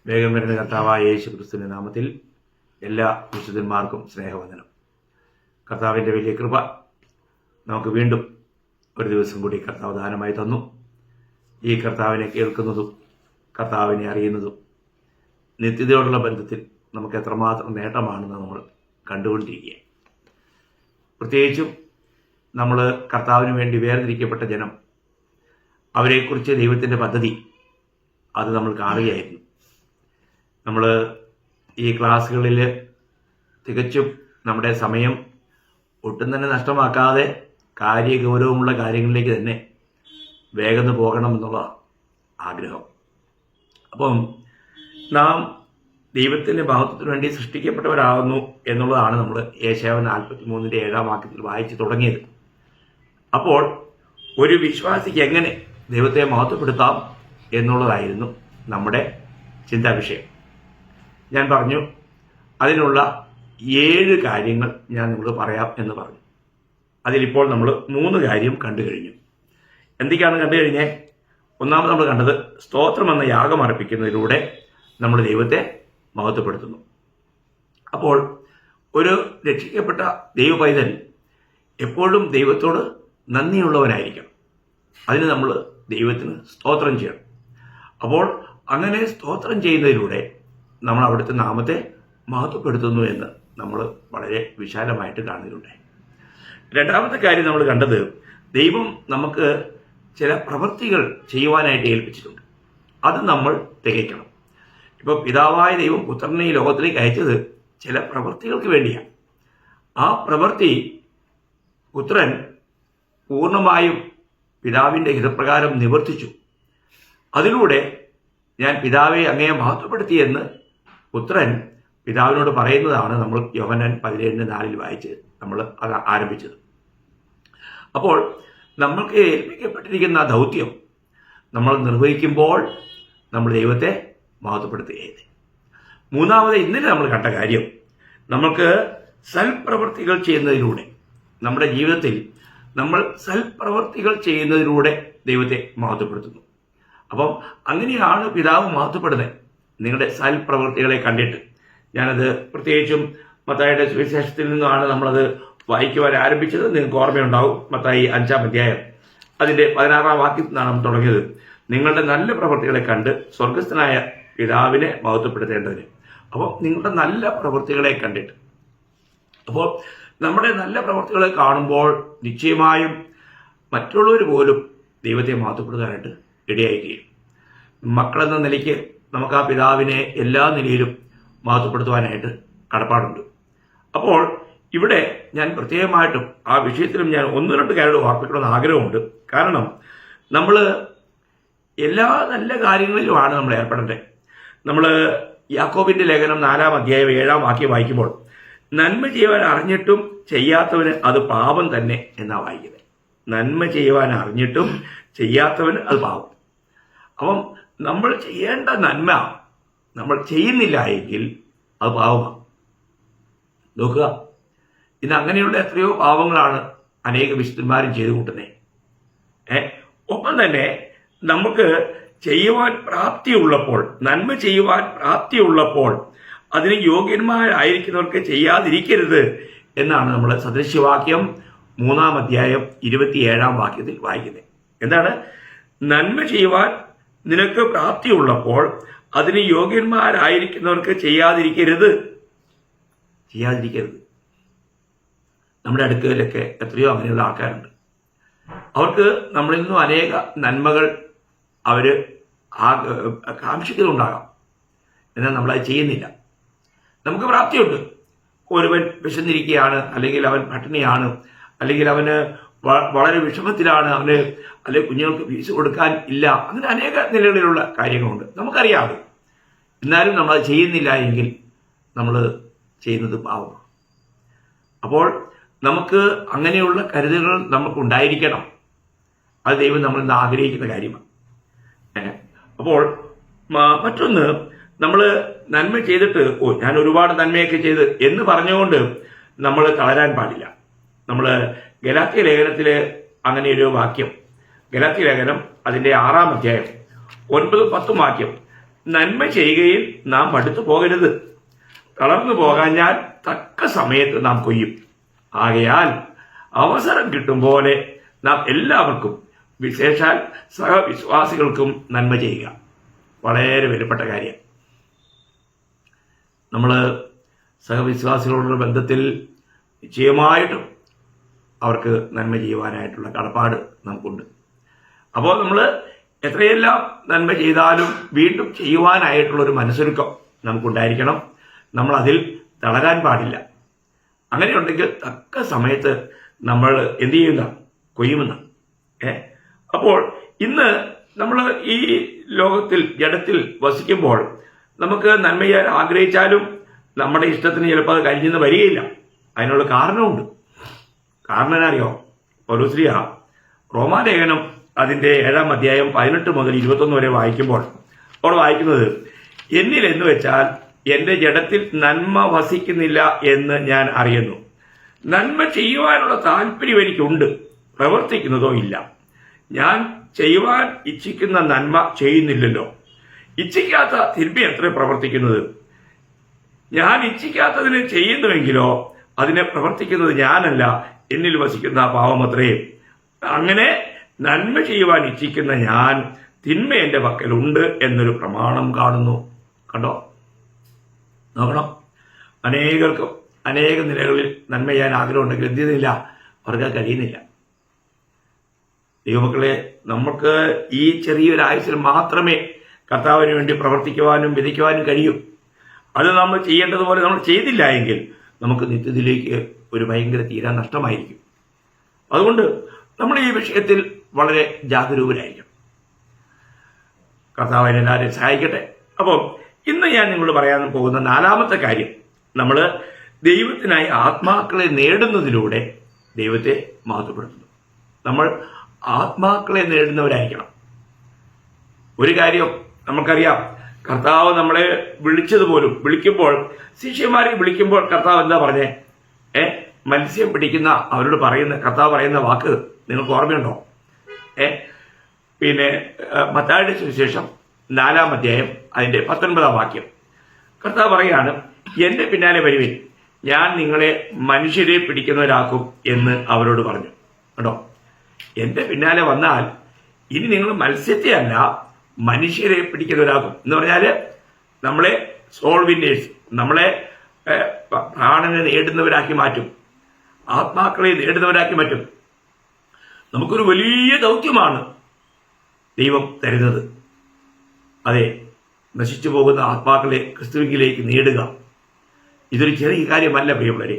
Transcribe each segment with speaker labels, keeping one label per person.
Speaker 1: വേഗം വരുന്ന കർത്താവായ യേശു ക്രിസ്തുവിന്റെ നാമത്തിൽ എല്ലാ വിശുദ്ധന്മാർക്കും സ്നേഹവന്ദനം. കർത്താവിൻ്റെ വലിയ കൃപ നമുക്ക് വീണ്ടും ഒരു ദിവസം കൂടി കർത്താവ് ദാനമായി തന്നു. ഈ കർത്താവിനെ കേൾക്കുന്നതും കർത്താവിനെ അറിയുന്നതും നിത്യതയോടുള്ള ബന്ധത്തിൽ നമുക്ക് എത്രമാത്രം നേട്ടമാണെന്ന് നമ്മൾ കണ്ടുകൊണ്ടിരിക്കുക. പ്രത്യേകിച്ചും നമ്മൾ കർത്താവിന് വേണ്ടി വേർതിരിക്കപ്പെട്ട ജനം, അവരെക്കുറിച്ച് ദൈവത്തിൻ്റെ പദ്ധതി അത് നമ്മൾ കാണുകയായിരുന്നു. നമ്മൾ ഈ ക്ലാസ്സുകളിൽ തികച്ചും നമ്മുടെ സമയം ഒട്ടും തന്നെ നഷ്ടമാക്കാതെ കാര്യഗൗരവമുള്ള കാര്യങ്ങളിലേക്ക് തന്നെ വേഗം പോകണം എന്നുള്ള ആഗ്രഹം. അപ്പം നാം ദൈവത്തിൻ്റെ മഹത്വത്തിന് വേണ്ടി സൃഷ്ടിക്കപ്പെട്ടവരാകുന്നു എന്നുള്ളതാണ് നമ്മൾ യേശയ്യാവ് 43:7 വാക്യത്തിൽ വായിച്ചു തുടങ്ങിയത്. അപ്പോൾ ഒരു വിശ്വാസിക്ക് എങ്ങനെ ദൈവത്തെ മഹത്വപ്പെടുത്താം എന്നുള്ളതായിരുന്നു നമ്മുടെ ചിന്താവിഷയം. ഞാൻ പറഞ്ഞു അതിനുള്ള 7 കാര്യങ്ങൾ ഞാൻ നിങ്ങൾക്ക് പറയാം എന്ന് പറഞ്ഞു. അതിലിപ്പോൾ നമ്മൾ 3 കാര്യം കണ്ടു കഴിഞ്ഞു. എന്തൊക്കെയാണ് കണ്ടു കഴിഞ്ഞേ? ഒന്നാമത് നമ്മൾ കണ്ടത് സ്തോത്രം എന്ന യാഗം അർപ്പിക്കുന്നതിലൂടെ നമ്മൾ ദൈവത്തെ മഹത്വപ്പെടുത്തുന്നു. അപ്പോൾ ഒരു രക്ഷിക്കപ്പെട്ട ദൈവപൈതൽ എപ്പോഴും ദൈവത്തോട് നന്ദിയുള്ളവനായിരിക്കണം. അതിന് നമ്മൾ ദൈവത്തിന് സ്തോത്രം ചെയ്യണം. അപ്പോൾ അങ്ങനെ സ്തോത്രം ചെയ്യുന്നതിലൂടെ നമ്മൾ അവിടുത്തെ നാമത്തെ മഹത്വപ്പെടുത്തുന്നു എന്ന് നമ്മൾ വളരെ വിശാലമായിട്ട് കാണുന്നുണ്ടായി. രണ്ടാമത്തെ കാര്യം നമ്മൾ കണ്ടത്, ദൈവം നമുക്ക് ചില പ്രവൃത്തികൾ ചെയ്യുവാനായിട്ട് ഏൽപ്പിച്ചിട്ടുണ്ട്. അത് നമ്മൾ തികയ്ക്കണം. ഇപ്പോൾ പിതാവായ ദൈവം പുത്രനെ ഈ ലോകത്തിലേക്ക് അയച്ചത് ചില പ്രവൃത്തികൾക്ക് വേണ്ടിയാണ്. ആ പ്രവൃത്തി പുത്രൻ പൂർണ്ണമായും പിതാവിൻ്റെ ഹിതപ്രകാരം നിവർത്തിച്ചു. അതിലൂടെ ഞാൻ പിതാവെ അങ്ങയെ മഹത്വപ്പെടുത്തിയെന്ന് പുത്രൻ പിതാവിനോട് പറയുന്നതാണ് നമ്മൾ യോഹന്നാൻ 17:4 വായിച്ച് നമ്മൾ അത് ആരംഭിച്ചത്. അപ്പോൾ നമ്മൾക്ക് ഏൽപ്പിക്കപ്പെട്ടിരിക്കുന്ന ദൗത്യം നമ്മൾ നിർവഹിക്കുമ്പോൾ നമ്മൾ ദൈവത്തെ മഹത്വപ്പെടുത്തുകയാണ്. മൂന്നാമത് ഇന്നലെ നമ്മൾ കണ്ട കാര്യം, നമ്മൾക്ക് സൽപ്രവൃത്തികൾ ചെയ്യുന്നതിലൂടെ നമ്മുടെ ജീവിതത്തിൽ നമ്മൾ സൽപ്രവൃത്തികൾ ചെയ്യുന്നതിലൂടെ ദൈവത്തെ മഹത്വപ്പെടുത്തുന്നു. അപ്പം അങ്ങനെയാണ് പിതാവ് മഹത്വപ്പെടുന്നത്, നിങ്ങളുടെ സൽപ്രവൃത്തികളെ കണ്ടിട്ട്. ഞാനത് പ്രത്യേകിച്ചും മത്തായിയുടെ സുവിശേഷത്തിൽ നിന്നാണ് നമ്മളത് വായിക്കുവാൻ ആരംഭിച്ചത്. നിങ്ങൾക്ക് ഓർമ്മയുണ്ടാവും, മത്തായി 5-ാം അധ്യായം അതിൻ്റെ 16-ാം വാക്യത്തിൽ നിന്നാണ് നമ്മൾ തുടങ്ങിയത്. നിങ്ങളുടെ നല്ല പ്രവൃത്തികളെ കണ്ട് സ്വർഗസ്ഥനായ പിതാവിനെ മഹത്വപ്പെടുത്തേണ്ടതിന്. അപ്പോൾ നിങ്ങളുടെ നല്ല പ്രവൃത്തികളെ കണ്ടിട്ട്, അപ്പോൾ നമ്മുടെ നല്ല പ്രവൃത്തികളെ കാണുമ്പോൾ നിശ്ചയമായും മറ്റുള്ളവർ പോലും ദൈവത്തെ മഹത്വപ്പെടുത്താനായിട്ട് ഇടയായിത്തീരും. മക്കളെന്ന നിലയ്ക്ക് നമുക്ക് ആ പിതാവിനെ എല്ലാ നിലയിലും മഹത്വപ്പെടുത്തുവാനായിട്ട് കടപ്പാടുണ്ട്. അപ്പോൾ ഇവിടെ ഞാൻ പ്രത്യേകമായിട്ടും ആ വിഷയത്തിലും ഞാൻ 1-2 കാര്യങ്ങൾ ഓർപ്പിക്കണമെന്ന് ആഗ്രഹമുണ്ട്. കാരണം നമ്മൾ എല്ലാ നല്ല കാര്യങ്ങളിലുമാണ് നമ്മൾ ഏർപ്പെടേണ്ടത്. നമ്മൾ യാക്കോബിൻ്റെ ലേഖനം 4-ാം അധ്യായം 7-ാം വാക്യം വായിക്കുമ്പോൾ, നന്മ ചെയ്യുവാൻ അറിഞ്ഞിട്ടും ചെയ്യാത്തവന് അത് പാപം തന്നെ എന്നാണ് വായിക്കുന്നത്. നന്മ ചെയ്യുവാൻ അറിഞ്ഞിട്ടും ചെയ്യാത്തവന് അത് പാപം. അപ്പം നമ്മൾ ചെയ്യേണ്ട നന്മ നമ്മൾ ചെയ്യുന്നില്ല എങ്കിൽ അത് പാപമാണ്. നോക്കുക, ഇന്ന് അങ്ങനെയുള്ള എത്രയോ പാപങ്ങളാണ് അനേക വിശുദ്ധന്മാരും ചെയ്തു കൂട്ടുന്നത്. ഒപ്പം തന്നെ നമുക്ക് ചെയ്യുവാൻ പ്രാപ്തിയുള്ളപ്പോൾ, നന്മ ചെയ്യുവാൻ പ്രാപ്തിയുള്ളപ്പോൾ അതിന് യോഗ്യന്മാരായിരിക്കുന്നവർക്ക് ചെയ്യാതിരിക്കരുത് എന്നാണ് നമ്മൾ സദൃശ്യവാക്യം 3-ാം അധ്യായം 27-ാം വാക്യത്തിൽ വായിക്കുന്നത്. എന്താണ്? നന്മ ചെയ്യുവാൻ നിനക്ക് പ്രാപ്തിയുള്ളപ്പോൾ അതിന് യോഗ്യന്മാരായിരിക്കുന്നവർക്ക് ചെയ്യാതിരിക്കരുത്. നമ്മുടെ അടുക്കലൊക്കെ എത്രയോ അങ്ങനെയുള്ള ആൾക്കാരുണ്ട്. അവർക്ക് നമ്മളിൽ നിന്നും അനേക നന്മകൾ അവർ കാക്ഷിക്കുന്നുണ്ടാകാം, എന്നാൽ നമ്മളത് ചെയ്യുന്നില്ല. നമുക്ക് പ്രാപ്തിയുണ്ട്. ഒരുവൻ വിശന്നിരിക്കുകയാണ്, അല്ലെങ്കിൽ അവൻ പട്ടിണിയാണ്, അല്ലെങ്കിൽ അവന് വളരെ വിഷമത്തിലാണ്, അവന് അല്ലെങ്കിൽ കുഞ്ഞുങ്ങൾക്ക് ഫീസ് കൊടുക്കാൻ ഇല്ല, അങ്ങനെ അനേക നിലകളിലുള്ള കാര്യങ്ങളുണ്ട്, നമുക്കറിയാതെ. എന്നാലും നമ്മളത് ചെയ്യുന്നില്ല എങ്കിൽ നമ്മൾ ചെയ്യുന്നത് പാവമാണ്. അപ്പോൾ നമുക്ക് അങ്ങനെയുള്ള കരുതലുകൾ നമുക്കുണ്ടായിരിക്കണം. അത് ദൈവം നമ്മളിൽ നിന്ന് ആഗ്രഹിക്കുന്ന കാര്യമാണ്. അപ്പോൾ മറ്റൊന്ന്, നമ്മൾ നന്മ ചെയ്തിട്ട് ഞാൻ ഒരുപാട് നന്മയൊക്കെ ചെയ്ത് എന്ന് പറഞ്ഞുകൊണ്ട് നമ്മൾ തളരാൻ പാടില്ല. നമ്മൾ ഗലാത്യ ലേഖനത്തിൽ അങ്ങനെയൊരു വാക്യം, ഗലാത്യ ലേഖനം അതിൻ്റെ 6-ാം അധ്യായം 9-10 വാക്യം, നന്മ ചെയ്യുകയിൽ നാം മടുത്തു പോകരുത്. തളർന്നു പോകാഞ്ഞാൽ തക്ക സമയത്ത് നാം കൊയ്യും. ആകയാൽ അവസരം കിട്ടും പോലെ നാം എല്ലാവർക്കും, വിശേഷാൽ സഹവിശ്വാസികൾക്കും നന്മ ചെയ്യുക. വളരെ വിലപ്പെട്ട കാര്യം. നമ്മൾ സഹവിശ്വാസികളുടെ ബന്ധത്തിൽ നിശ്ചയമായിട്ടും അവർക്ക് നന്മ ചെയ്യുവാനായിട്ടുള്ള കടപ്പാട് നമുക്കുണ്ട്. അപ്പോൾ നമ്മൾ എത്രയെല്ലാം നന്മ ചെയ്താലും വീണ്ടും ചെയ്യുവാനായിട്ടുള്ളൊരു മനസ്സൊരുക്കം നമുക്കുണ്ടായിരിക്കണം. നമ്മൾ അതിൽ തളരാൻ പാടില്ല. അങ്ങനെയുണ്ടെങ്കിൽ തക്ക സമയത്ത് നമ്മൾ എന്ത് ചെയ്യുന്ന കൊയ്യുമെന്ന്. അപ്പോൾ ഇന്ന് നമ്മൾ ഈ ലോകത്തിൽ ജഡത്തിൽ വസിക്കുമ്പോൾ നമുക്ക് നന്മ ചെയ്യാൻ ആഗ്രഹിച്ചാലും നമ്മുടെ ഇഷ്ടത്തിന് ചിലപ്പോൾ അത് കഴിഞ്ഞെന്ന് വരികയില്ല. അതിനുള്ള കാരണമുണ്ട്. കാരണം എന്നറിയോ? പൗലോസ്ലീഹ റോമാലേഖനം അതിൻ്റെ 7-ാം അധ്യായം 18 മുതൽ 21 വരെ വായിക്കുമ്പോൾ അവിടെ വായിക്കുന്നത്, എന്നിൽ എന്ന് വെച്ചാൽ എൻ്റെ ജഡത്തിൽ നന്മ വസിക്കുന്നില്ല എന്ന് ഞാൻ അറിയുന്നു. നന്മ ചെയ്യുവാനുള്ള താല്പര്യം എനിക്കുണ്ട്, പ്രവർത്തിക്കുന്നതോ ഇല്ല. ഞാൻ ചെയ്യുവാൻ ഇച്ഛിക്കുന്ന നന്മ ചെയ്യുന്നില്ലല്ലോ. ഇച്ഛിക്കാത്ത തിന്മ എത്ര പ്രവർത്തിക്കുന്നത്? ഞാൻ ഇച്ഛിക്കാത്തതിന് ചെയ്യുന്നുവെങ്കിലോ അതിനെ പ്രവർത്തിക്കുന്നത് ഞാനല്ല, എന്നിൽ വസിക്കുന്ന പാവമത്രേ. അങ്ങനെ നന്മ ചെയ്യുവാൻ ഇച്ഛിക്കുന്ന ഞാൻ തിന്മ എൻ്റെ പക്കലുണ്ട് എന്നൊരു പ്രമാണം കാണുന്നു. കണ്ടോ? നോക്കണം. അനേകർക്കും അനേക നിലകളിൽ നന്മ ചെയ്യാൻ ആഗ്രഹമുണ്ടെങ്കിൽ എന്ത് ചെയ്യുന്നില്ല, അവർക്ക് കഴിയുന്നില്ല. ദൈവമക്കളെ, നമുക്ക് ഈ ചെറിയൊരു ആയുസ്സിൽ മാത്രമേ കർത്താവിന് വേണ്ടി പ്രവർത്തിക്കുവാനും വിധിക്കുവാനും കഴിയൂ. അത് നമ്മൾ ചെയ്യേണ്ടതുപോലെ നമ്മൾ ചെയ്തില്ല എങ്കിൽ നമുക്ക് നിത്യത്തിലേക്ക് ഒരു ഭയങ്കര തീരാ നഷ്ടമായിരിക്കും. അതുകൊണ്ട് നമ്മൾ ഈ വിഷയത്തിൽ വളരെ ജാഗരൂകരായിരിക്കണം. കർത്താവ് എല്ലാവരെയും സഹായിക്കട്ടെ. അപ്പം ഇന്ന് ഞാൻ നിങ്ങളോട് പറയാൻ പോകുന്ന 4-ാമത്തെ കാര്യം, നമ്മൾ ദൈവത്തിനായി ആത്മാക്കളെ നേടുന്നതിലൂടെ ദൈവത്തെ മഹത്വപ്പെടുത്തുന്നു. നമ്മൾ ആത്മാക്കളെ നേടുന്നവരായിരിക്കണം. ഒരു കാര്യം നമുക്കറിയാം, കർത്താവ് നമ്മളെ വിളിച്ചതുപോലും, വിളിക്കുമ്പോൾ ശിഷ്യന്മാരെ വിളിക്കുമ്പോൾ കർത്താവ് എന്താ പറഞ്ഞേ? മത്സ്യം പിടിക്കുന്ന അവരോട് കർത്താവ് പറയുന്ന വാക്ക് നിങ്ങൾക്ക് ഓർമ്മയുണ്ടോ? പിന്നെ മത്തായിയുടെ സുവിശേഷം 4-ാം അധ്യായം അതിന്റെ 19-ാം വാക്യം കർത്താവ് പറയാണ്, എന്റെ പിന്നാലെ വരുവിൻ, ഞാൻ നിങ്ങളെ മനുഷ്യരെ പിടിക്കുന്നവരാക്കും എന്ന് അവരോട് പറഞ്ഞു. കേട്ടോ? എന്റെ പിന്നാലെ വന്നാൽ ഇനി നിങ്ങൾ മത്സ്യത്തെ അല്ല മനുഷ്യരെ പിടിക്കുന്നവരാക്കും എന്ന് പറഞ്ഞാല് നമ്മളെ സോൾ വിന്നേഴ്സ്, നമ്മളെ പ്രാണനെ നേടുന്നവരാക്കി മാറ്റും, ആത്മാക്കളെ നേടുന്നവരാക്കി മാറ്റും. നമുക്കൊരു വലിയ ദൗത്യമാണ് ദൈവം തരുന്നത്. അതെ, നശിച്ചു പോകുന്ന ആത്മാക്കളെ ക്രിസ്തുവിലേക്ക് നേടുക. ഇതൊരു ചെറിയ കാര്യമല്ല പ്രിയമുള്ളവരെ.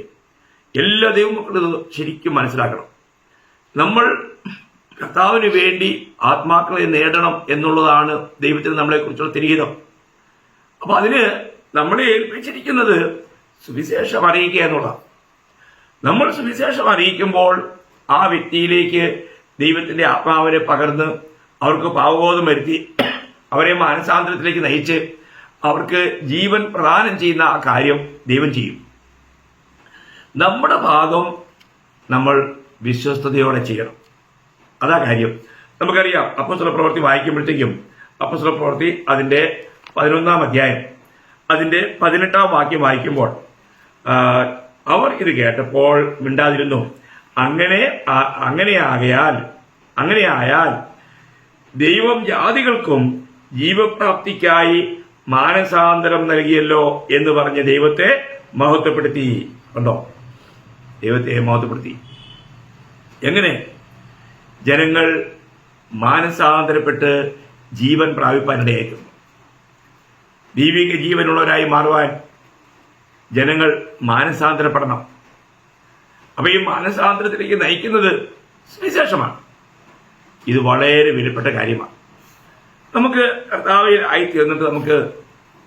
Speaker 1: എല്ലാ ദൈവമക്കളും ശരിക്കും മനസ്സിലാക്കണം. നമ്മൾ കർത്താവിന് വേണ്ടി ആത്മാക്കളെ നേടണം എന്നുള്ളതാണ് ദൈവത്തിന് നമ്മളെ കുറിച്ചുള്ള തിരിഹിതം. അപ്പൊ അതിന് നമ്മളെ ഏൽപ്പിച്ചിരിക്കുന്നത് സുവിശേഷം അറിയിക്കുക എന്നുള്ളതാണ്. നമ്മൾ സുവിശേഷം അറിയിക്കുമ്പോൾ ആ വ്യക്തിയിലേക്ക് ദൈവത്തിന്റെ ആത്മാവിനെ പകർന്ന് അവർക്ക് പാവബോധം വരുത്തി അവരെ മാനസാന്തരത്തിലേക്ക് നയിച്ച് അവർക്ക് ജീവൻ പ്രദാനം ചെയ്യുന്ന ആ കാര്യം ദൈവം ചെയ്യും. നമ്മുടെ ഭാഗം നമ്മൾ വിശ്വസ്തയോടെ ചെയ്യണം. അതാ കാര്യം. നമുക്കറിയാം, അപ്പോസ്തല പ്രവൃത്തി വായിക്കുമ്പോഴത്തേക്കും അപ്പോസ്തല പ്രവൃത്തി അതിന്റെ 11-ാം അധ്യായം അതിന്റെ 18-ാം വാക്യം വായിക്കുമ്പോൾ അവർ ഇത് കേട്ടപ്പോൾ മിണ്ടാതിരുന്നു. അങ്ങനെയായാൽ ദൈവം ജാതികൾക്കും ജീവപ്രാപ്തിക്കായി മാനസാന്തരം നൽകിയല്ലോ എന്ന് പറഞ്ഞ് ദൈവത്തെ മഹത്വപ്പെടുത്തി. കണ്ടോ? ദൈവത്തെ മഹത്വപ്പെടുത്തി. എങ്ങനെ? ജനങ്ങൾ മാനസാന്തരപ്പെട്ട് ജീവൻ പ്രാപിപ്പാനിടയായിരുന്നു. ദൈവിക ജീവനുള്ളവരായി മാറുവാൻ ജനങ്ങൾ മാനസാന്തരപ്പെടണം. അപ്പൊ ഈ മാനസാന്തരത്തിലേക്ക് നയിക്കുന്നത് സുവിശേഷമാണ്. ഇത് വളരെ വിലപ്പെട്ട കാര്യമാണ്. നമുക്ക് കർത്താവിൽ ആയിത്തീർന്നിട്ട് നമുക്ക്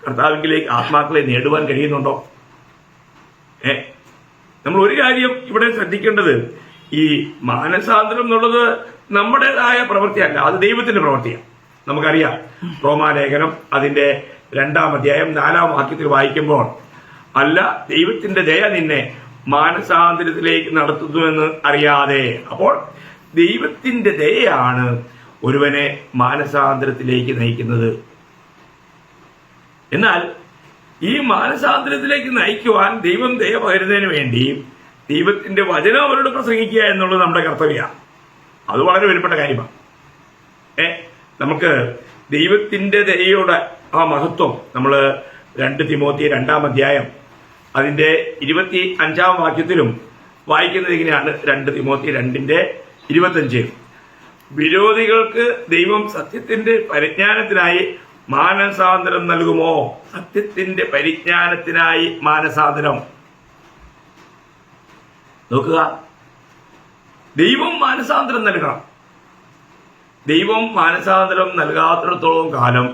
Speaker 1: കർത്താവിലേക്ക് ആത്മാക്കളെ നേടുവാൻ കഴിയുന്നുണ്ടോ? നമ്മൾ ഒരു കാര്യം ഇവിടെ ശ്രദ്ധിക്കേണ്ടത്, ഈ മാനസാന്തരം എന്നുള്ളത് നമ്മുടേതായ പ്രവൃത്തിയല്ല, അത് ദൈവത്തിന്റെ പ്രവൃത്തിയാണ്. നമുക്കറിയാം, റോമാലേഖനം അതിന്റെ 2-ാം അധ്യായം 4-ാം വാക്യത്തിൽ വായിക്കുമ്പോൾ, അല്ല ദൈവത്തിന്റെ ദയ നിന്നെ മാനസാന്തരത്തിലേക്ക് നടത്തുന്നുവെന്ന് അറിയാതെ. അപ്പോൾ ദൈവത്തിന്റെ ദയയാണ് ഒരുവനെ മാനസാന്തരത്തിലേക്ക് നയിക്കുന്നത്. എന്നാൽ ഈ മാനസാന്തരത്തിലേക്ക് നയിക്കുവാൻ ദൈവം ദയ പകരുന്നതിന് വേണ്ടി ദൈവത്തിന്റെ വചനം അവരോട് പ്രസംഗിക്കുക എന്നുള്ളത് നമ്മുടെ കർത്തവ്യമാണ്. അത് വളരെ വിലപ്പെട്ട കാര്യമാണ്. നമുക്ക് ദൈവത്തിന്റെ ദയയുടെ ആ മഹത്വം നമ്മൾ 2 തിമോത്തി 2-ാം അധ്യായം അതിന്റെ 25-ാം വാക്യത്തിലും വായിക്കുന്നത് ഇങ്ങനെയാണ്. 2 തിമോത്തി 2:25 വിരോധികൾക്ക് ദൈവം സത്യത്തിന്റെ പരിജ്ഞാനത്തിനായി മാനസാന്തരം നൽകുമോ? സത്യത്തിന്റെ പരിജ്ഞാനത്തിനായി മാനസാന്തരം. നോക്കുക, ദൈവം മാനസാന്തരം നൽകണം. ദൈവം മാനസാന്തരം നൽകാത്തിടത്തോളം കാലം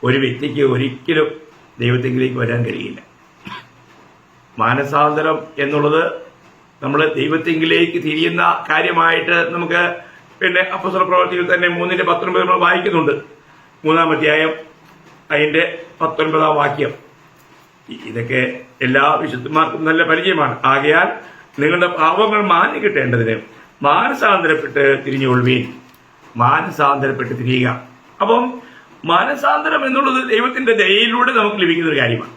Speaker 1: ഒരു വ്യക്തിക്ക് ഒരിക്കലും ദൈവത്തിലേക്ക് വരാൻ കഴിയില്ല. മാനസാന്തരം എന്നുള്ളത് നമ്മൾ ദൈവത്തിലേക്ക് തിരിയുന്ന കാര്യമായിട്ട് നമുക്ക് അപ്പോസ്തല പ്രവൃത്തിയിൽ തന്നെ 3:19 നമ്മൾ വായിക്കുന്നുണ്ട്. 3-ാം അധ്യായം അതിന്റെ 19-ാം വാക്യം. ഇതൊക്കെ എല്ലാ വിശുദ്ധന്മാർക്കും നല്ല പരിചയമാണ്. ആകയാൽ നിങ്ങളുടെ പാപങ്ങൾ മാഞ്ഞു കിട്ടേണ്ടതിന് മാനസാന്തരപ്പെട്ട് തിരിഞ്ഞുകൊള്ളുവീൻ. മാനസാന്തരപ്പെട്ട് തിരിയുക. അപ്പം മാനസാന്തരം എന്നുള്ളത് ദൈവത്തിന്റെ ദയയിലൂടെ നമുക്ക് ലഭിക്കുന്ന ഒരു കാര്യമാണ്.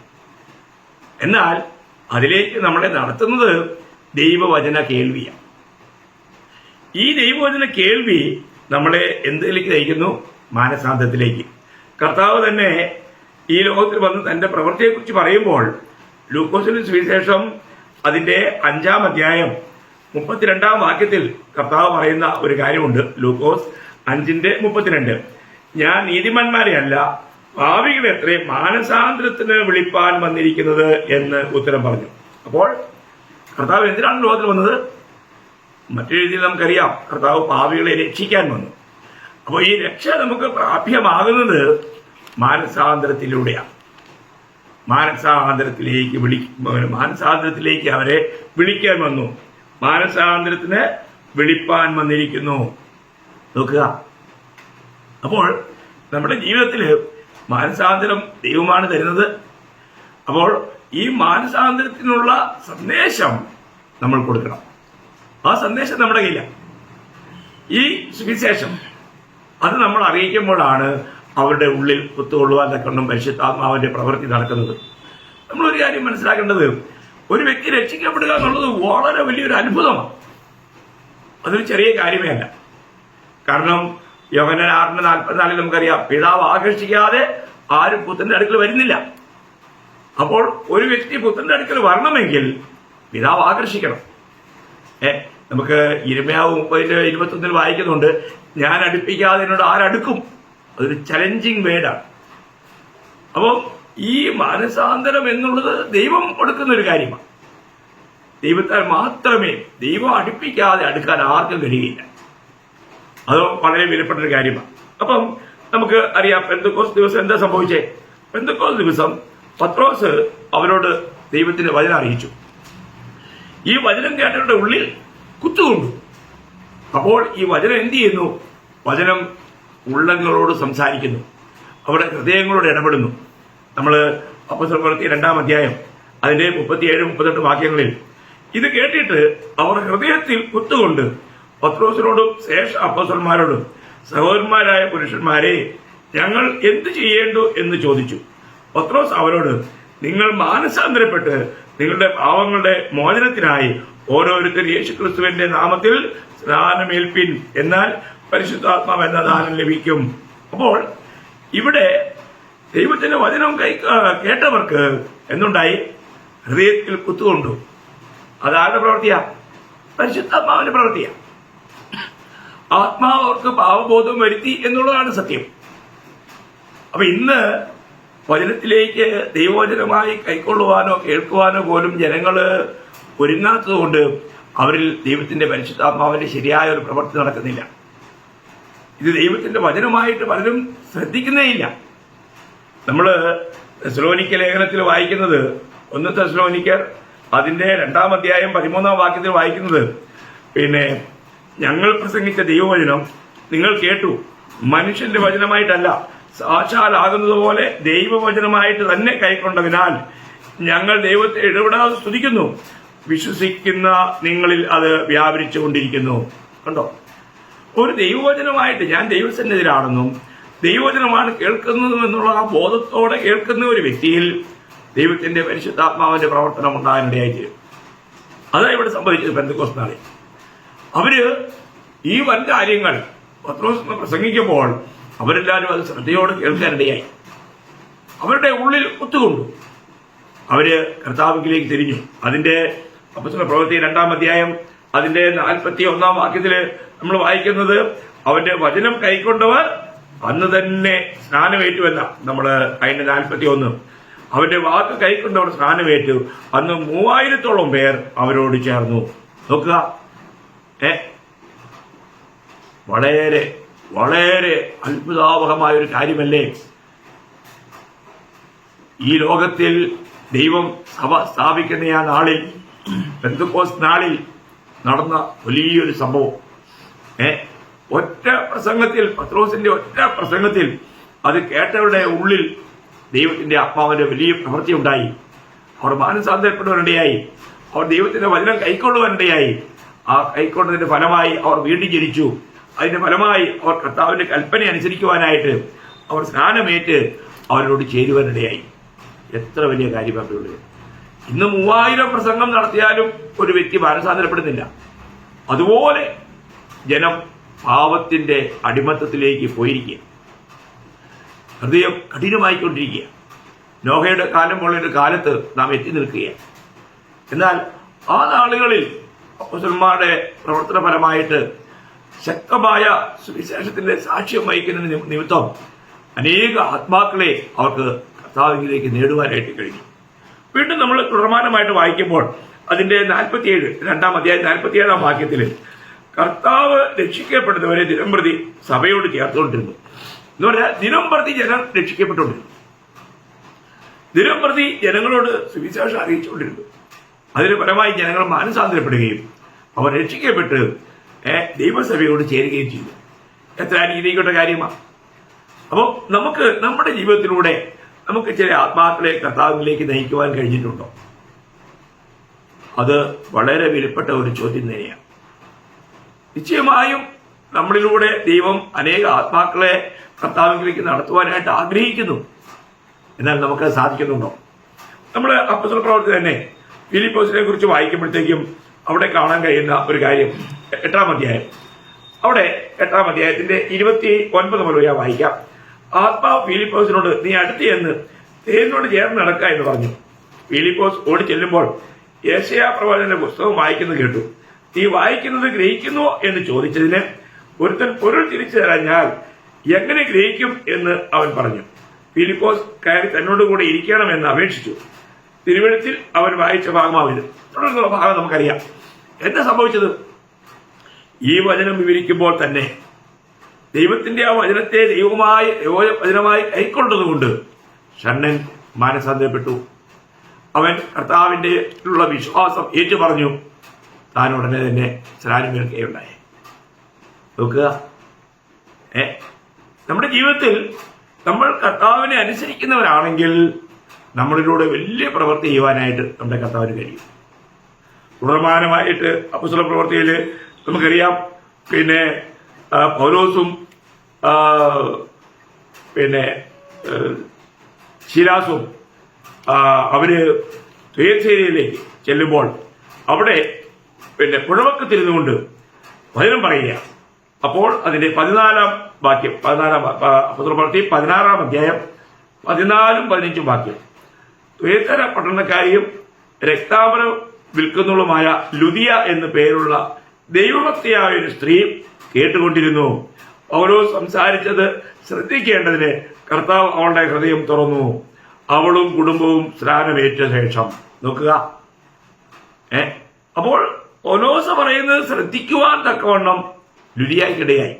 Speaker 1: എന്നാൽ അതിലേക്ക് നമ്മളെ നടത്തുന്നത് ദൈവവചന കേൾവിയാണ്. ഈ ദൈവവചന കേൾവി നമ്മളെ എന്തിലേക്ക് നയിക്കുന്നു? മാനസാന്തരത്തിലേക്ക്. കർത്താവ് തന്നെ ഈ ലോകത്തിൽ വന്ന് തന്റെ പ്രവൃത്തിയെക്കുറിച്ച് പറയുമ്പോൾ ലൂക്കോസിന്റെ സുവിശേഷം അതിന്റെ 5-ാം അധ്യായം 32-ാം വാക്യത്തിൽ കർത്താവ് പറയുന്ന ഒരു കാര്യമുണ്ട്. ലൂക്കോസ് 5:32 ഞാൻ നീതിമാന്മാരെ അല്ല പാപികളെ എത്ര മാനസാന്തരത്തിന് വിളിപ്പാൻ വന്നിരിക്കുന്നത് എന്ന് ഉത്തരം പറഞ്ഞു. അപ്പോൾ കർത്താവ് എന്തിനാണ് ലോകത്തിൽ വന്നത്? മറ്റൊരു രീതിയിൽ നമുക്കറിയാം, കർത്താവ് പാപികളെ രക്ഷിക്കാൻ വന്നു. അപ്പോൾ ഈ രക്ഷ നമുക്ക് പ്രാപ്യമാകുന്നത് മാനസാന്തരത്തിലൂടെയാണ്. മാനസാന്തരത്തിലേക്ക് അവരെ വിളിക്കാൻ വന്നു. മാനസാന്തരത്തിന് വിളിപ്പാൻ വന്നിരിക്കുന്നു. നോക്കുക, അപ്പോൾ നമ്മുടെ ജീവിതത്തിൽ മാനസാന്തരം ദൈവമാണ് തരുന്നത്. അപ്പോൾ ഈ മാനസാന്തരത്തിനുള്ള സന്ദേശം നമ്മൾ കൊടുക്കണം. ആ സന്ദേശം നമ്മുടെ കയ്യിലാണ്. ഈ സുവിശേഷം അത് നമ്മൾ അറിയിക്കുമ്പോഴാണ് അവരുടെ ഉള്ളിൽ കുത്തുകൊള്ളുവാൻ തക്കൊണ്ടും പരിശുദ്ധാത്മാവിന്റെ പ്രവൃത്തി നടക്കുന്നത്. നമ്മളൊരു കാര്യം മനസ്സിലാക്കേണ്ടത്, ഒരു വ്യക്തി രക്ഷിക്കപ്പെടുക എന്നുള്ളത് വളരെ വലിയൊരു അത്ഭുതമാണ്. അതൊരു ചെറിയ കാര്യമേ അല്ല. കാരണം യോഹന്നാൻ 6:44 നമുക്കറിയാം, പിതാവ് ആകർഷിക്കാതെ ആരും പുത്രന്റെ അടുക്കൽ വരുന്നില്ല. അപ്പോൾ ഒരു വ്യക്തി പുത്രന്റെ അടുക്കൽ വരണമെങ്കിൽ പിതാവ് ആകർഷിക്കണം. നമുക്ക് യിരെമ്യാവ് 30:21 വായിക്കുന്നുണ്ട്, ഞാൻ അടുപ്പിക്കാതെ എന്നോട് ആരടുക്കും. അതൊരു ചലഞ്ചിങ് വേർഡാണ്. അപ്പോൾ ഈ മാനസാന്തരം എന്നുള്ളത് ദൈവം കൊടുക്കുന്ന ഒരു കാര്യമാണ്. ദൈവത്താൽ മാത്രമേ, ദൈവം അടുപ്പിക്കാതെ അടുക്കാൻ ആർക്കും കഴിയില്ല. അത് വളരെ വിലപ്പെട്ടൊരു കാര്യമാണ്. അപ്പം നമുക്ക് അറിയാം, പെന്തക്കോസ്ത് ദിവസം എന്താ സംഭവിച്ചേ? പെന്തക്കോസ്ത് ദിവസം പത്രോസ് അവരോട് ദൈവത്തിന്റെ വചനം അറിയിച്ചു. ഈ വചനം കേട്ടവരുടെ ഉള്ളിൽ കുത്തുകൊണ്ടു. അപ്പോൾ ഈ വചനം എന്ത് ചെയ്യുന്നു? വചനം ഉള്ളങ്ങളോട് സംസാരിക്കുന്നു, അവരുടെ ഹൃദയങ്ങളോട് ഇടപെടുന്നു. നമ്മൾ അപ്പോസ്തല പ്രവൃത്തി 2-ാം അധ്യായം അതിന്റെ 37-38 വാക്യങ്ങളിൽ ഇത് കേട്ടിട്ട് അവർ ഹൃദയത്തിൽ കുത്തുകൊണ്ട് പത്രോസിനോടും ശേഷ അപ്പോസ്തലന്മാരോടും, സഹോദരന്മാരായ പുരുഷന്മാരെ, ഞങ്ങൾ എന്ത് ചെയ്യേണ്ടു എന്ന് ചോദിച്ചു. പത്രോസ് അവരോട്, നിങ്ങൾ മാനസാന്തരപ്പെട്ട് നിങ്ങളുടെ പാവങ്ങളുടെ മോചനത്തിനായി ഓരോരുത്തർ യേശുക്രിസ്തുവിന്റെ നാമത്തിൽ സ്നാനമേൽപ്പിൻ, എന്നാൽ പരിശുദ്ധാത്മാവ് എന്ന ദാനം ലഭിക്കും. അപ്പോൾ ഇവിടെ ദൈവത്തിന്റെ വചനം കേട്ടവർക്ക് എന്തുണ്ടായി? ഹൃദയത്തിൽ കുത്തുകൊണ്ടു. അതാരുടെ പ്രവൃത്തിയാ? പരിശുദ്ധാത്മാവിന്റെ പ്രവൃത്തിയാ. ആത്മാവ് അവർക്ക് പാവബോധം വരുത്തി എന്നുള്ളതാണ് സത്യം. അപ്പൊ ഇന്ന് വചനത്തിലേക്ക് ദൈവവചനമായി കൈക്കൊള്ളുവാനോ കേൾക്കുവാനോ പോലും ജനങ്ങള് ഒരുങ്ങാത്തതുകൊണ്ട് അവരിൽ ദൈവത്തിന്റെ പരിശുദ്ധാത്മാവിന്റെ ശരിയായ ഒരു പ്രവൃത്തി നടക്കുന്നില്ല. ഇത് ദൈവത്തിന്റെ വചനമായിട്ട് പലരും ശ്രദ്ധിക്കുന്നേയില്ല. നമ്മള് തെസ്സലോനിക്ക ലേഖനത്തിൽ വായിക്കുന്നത്, 1 തെസ്സലോനിക്കർ അതിന്റെ 2-ാം അധ്യായം 13-ാം വാക്യത്തിൽ വായിക്കുന്നത്, ഞങ്ങൾ പ്രസംഗിച്ച ദൈവവചനം നിങ്ങൾ കേട്ടു, മനുഷ്യന്റെ വചനമായിട്ടല്ല, സാക്ഷാലാകുന്നത് പോലെ ദൈവവചനമായിട്ട് തന്നെ കൈക്കൊണ്ടതിനാൽ ഞങ്ങൾ ദൈവത്തെ ഇടപെടാതെ സ്തുതിക്കുന്നു. വിശ്വസിക്കുന്ന നിങ്ങളിൽ അത് വ്യാപരിച്ചുകൊണ്ടിരിക്കുന്നു. കണ്ടോ? ഒരു ദൈവവചനമായിട്ട് ഞാൻ ദൈവസന്നിധിയിലാണെന്നും ദൈവവചനമാണ് കേൾക്കുന്നത് എന്നുള്ള ആ ബോധത്തോടെ കേൾക്കുന്ന ഒരു വ്യക്തിയിൽ ദൈവത്തിന്റെ പരിശുദ്ധാത്മാവിന്റെ പ്രവർത്തനം ഉണ്ടാകാനിടയായി തീരും. അതാണ് ഇവിടെ സംഭവിച്ചത്. പെന്തക്കോസ്ത് നാളിൽ അവര് ഈ വൻ കാര്യങ്ങൾ പത്രോസ് പ്രസംഗിക്കുമ്പോൾ അവരെല്ലാവരും അത് ശ്രദ്ധയോടെ കേൾക്കാനിടയായി. അവരുടെ ഉള്ളിൽ ഒത്തുകൊണ്ടു. അവര് കർത്താവിലേക്ക് തിരിഞ്ഞു. അതിന്റെ അപ്പോസ്തല പ്രവൃത്തി 2-ാം അധ്യായം അതിന്റെ 41-ാം വാക്യത്തില് നമ്മൾ വായിക്കുന്നത്, അവന്റെ വചനം കൈക്കൊണ്ടവർ അന്ന് തന്നെ സ്നാനമേറ്റുവെന്ന. നമ്മള് അതിന്റെ 41 അവന്റെ വാക്ക് കൈക്കൊണ്ടവർ സ്നാനമേറ്റു. അന്ന് 3000-ഓളം പേർ അവരോട് ചേർന്നു. നോക്കുക, വളരെ വളരെ അത്ഭുതാവഹമായ ഒരു കാര്യമല്ലേ? ഈ ലോകത്തിൽ ദൈവം സഭ സ്ഥാപിക്കുന്ന ആ നാളിൽ, പെന്തക്കോസ്ത് നാളിൽ നടന്ന വലിയൊരു സംഭവം. ഒറ്റ പ്രസംഗത്തിൽ, പത്രോസിന്റെ ഒറ്റ പ്രസംഗത്തിൽ അത് കേട്ടവരുടെ ഉള്ളിൽ ദൈവത്തിന്റെ ആത്മാവിന്റെ വലിയ പ്രവൃത്തി ഉണ്ടായി. അവർ മാനസാന്തരപ്പെടുവാനിടയായി. അവർ ദൈവത്തിന്റെ വചനം കൈക്കൊള്ളുവാനിടയായി. ആ കൈക്കൊണ്ടതിന്റെ ഫലമായി അവർ വീണ്ടും ജനിച്ചു. അതിന്റെ ഫലമായി അവർ കർത്താവിന്റെ കൽപ്പന അനുസരിക്കുവാനായിട്ട് അവർ സ്നാനമേറ്റ് അവരോട് ചേരുവാനിടയായി. എത്ര വലിയ കാര്യമാണുള്ളത്! ഇന്ന് 3000 പ്രസംഗം നടത്തിയാലും ഒരു വ്യക്തി മാനസാന്തരപ്പെടുന്നില്ല. അതുപോലെ ജനം പാപത്തിന്റെ അടിമത്തത്തിലേക്ക് പോയിരിക്കുക. ഹൃദയം കഠിനമായിക്കൊണ്ടിരിക്കുക. നോഹയുടെ കാലം പോലൊരു കാലത്ത് നാം എത്തി നിൽക്കുകയാണ്. എന്നാൽ ആ നാളുകളിൽ അപ്പോസ്തലന്മാരുടെ പ്രവർത്തന ഫലമായിട്ട് ശക്തമായ സുവിശേഷത്തിന്റെ സാക്ഷ്യം വഹിക്കുന്ന നിമിത്തം അനേക ആത്മാക്കളെ അവർക്ക് കർത്താവിലേക്ക് നേടുവാനായിട്ട് കഴിഞ്ഞു. വീണ്ടും നമ്മൾ തുടർമാനമായിട്ട് വായിക്കുമ്പോൾ അതിന്റെ 47, 2-ാം അധ്യായം 47-ാം വാക്യത്തിൽ കർത്താവ് രക്ഷിക്കപ്പെടുന്നവരെ ദിനംപ്രതി സഭയോട് ചേർത്തുകൊണ്ടിരുന്നു. എന്ന് പറഞ്ഞാൽ ദിനംപ്രതി ജനം രക്ഷിക്കപ്പെട്ടുകൊണ്ടിരുന്നു. ദിനംപ്രതി ജനങ്ങളോട് സുവിശേഷം അറിയിച്ചുകൊണ്ടിരുന്നു. അതിന് പരമായി ജനങ്ങൾ മാനസാന്തരപ്പെടുകയും അവർ രക്ഷിക്കപ്പെട്ട് ദൈവസഭയോട് ചേരുകയും ചെയ്തു. എത്ര അനുഗ്രഹിക്കേണ്ട കാര്യമാണ്! അപ്പോൾ നമുക്ക് നമ്മുടെ ജീവിതത്തിലൂടെ നമുക്ക് ചില ആത്മാക്കളെ കർത്താവിലേക്ക് നയിക്കുവാൻ കഴിഞ്ഞിട്ടുണ്ടോ? അത് വളരെ വിലപ്പെട്ട ഒരു ചോദ്യം തന്നെയാണ്. നിശ്ചയമായും നമ്മളിലൂടെ ദൈവം അനേക ആത്മാക്കളെ കർത്താവിലേക്ക് നടത്തുവാനായിട്ട് ആഗ്രഹിക്കുന്നു. എന്നാൽ നമുക്ക് സാധിക്കുന്നുണ്ടോ? നമ്മൾ അപ്പോസ്തല പ്രവൃത്തി തന്നെ ഫിലിപ്പോസിനെ കുറിച്ച് വായിക്കുമ്പോഴത്തേക്കും അവിടെ കാണാൻ കഴിയുന്ന ഒരു കാര്യം 8-ാം അധ്യായം. അവിടെ 8-ാം അധ്യായത്തിന്റെ 29 മുതൽ ഞാൻ വായിക്കാം. ആത്മാവ് ഫിലിപ്പോസിനോട്, നീ അടുത്ത് ചെന്ന് തേരിനോട് ചേർന്ന് നടക്കുക എന്ന് പറഞ്ഞു. ഫിലിപ്പോസ് ഓടി ചെല്ലുമ്പോൾ യെശയ്യാ പ്രവാചകന്റെ പുസ്തകം വായിക്കുന്നത് കേട്ടു. നീ വായിക്കുന്നത് ഗ്രഹിക്കുന്നുവോ എന്ന് ചോദിച്ചതിന് ഒരുത്തൻ പൊരുൾ തിരിച്ചു തരാഞ്ഞാൽ എങ്ങനെ ഗ്രഹിക്കും എന്ന് അവൻ പറഞ്ഞു. ഫിലിപ്പോസ് കയറി തന്നോട് കൂടെ ഇരിക്കണമെന്ന് അപേക്ഷിച്ചു. തിരുവെഴുത്തിൽ അവൻ വായിച്ച ഭാഗമാവിത്. തുടർന്നുള്ള ഭാഗം നമുക്കറിയാം. എന്താ സംഭവിച്ചത്? ഈ വചനം വിവരിക്കുമ്പോൾ തന്നെ ദൈവത്തിന്റെ ആ വചനത്തെ വചനമായി കൈക്കൊണ്ടതുകൊണ്ട് ഷണ്ണൻ മാനസാന്തരപ്പെട്ടു. അവൻ കർത്താവിന്റെ ഉള്ള വിശ്വാസം ഏറ്റു പറഞ്ഞു. താൻ ഉടനെ തന്നെ സ്നാനമേൽക്കുകയുണ്ടായി. നോക്കുക, നമ്മുടെ ജീവിതത്തിൽ നമ്മൾ കർത്താവിനെ അനുസരിക്കുന്നവരാണെങ്കിൽ നമ്മളിലൂടെ വലിയ പ്രവൃത്തി ചെയ്യുവാനായിട്ട് നമ്മുടെ കർത്താവിന് കഴിയും. തുടർമാനമായിട്ട് അപ്പോസ്തല പ്രവൃത്തിയിൽ നമുക്കറിയാം, പിന്നെ പൗലോസും പിന്നെ ശീലാസും അവര് തുയർച്ചേരിയിലേക്ക് ചെല്ലുമ്പോൾ അവിടെ പിന്നെ പുഴവക്കത്തിരുന്നുകൊണ്ട് വചനം പറയുക. അപ്പോൾ അതിന്റെ 14-ാം വാക്യം, 14-ാം അപ്പോസ്തല പ്രവൃത്തി 16-ാം അധ്യായം 14-ഉം 15-ഉം വാക്യം. തുയർത്തര പട്ടണക്കാരിയും രക്താപനം വിൽക്കുന്നവളുമായ ലുദിയ എന്നു പേരുള്ള ദൈവഭക്തിയായ ഒരു സ്ത്രീ കേട്ടുകൊണ്ടിരുന്നു. പൗലോസ് സംസാരിച്ചത് ശ്രദ്ധിക്കേണ്ടതിന് കർത്താവ് അവളുടെ ഹൃദയം തുറന്നു. അവളും കുടുംബവും സ്നാനമേറ്റ ശേഷം. നോക്കുക, അപ്പോൾ പൗലോസ് പറയുന്നത് ശ്രദ്ധിക്കുവാൻ തക്കവണ്ണം ലുദിയയ്ക്കിടയായി.